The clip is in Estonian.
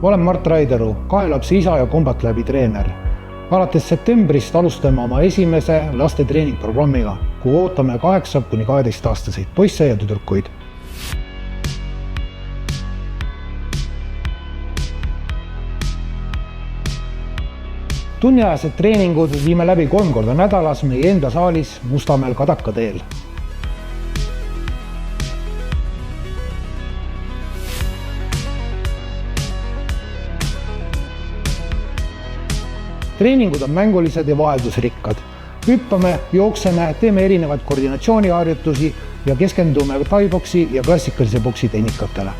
Olen Mart Raideru, 2 lapse isa ja Combat Labi treener. Alates septembrist alustame oma esimese laste treeningprogrammiga, kuhu ootame 8–12-aastaseid poisse ja tüdrukuid. Tunniajased treeningud viime läbi 3 korda nädalas meie enda saalis Mustamäel Kadaka teel. Treeningud on mängulised ja vaheldusrikkad. Hüppame, jookseme, teeme erinevaid koordinatsiooniharjutusi ja keskendume thai-boksi ja klassikalise boksi tehnikatele.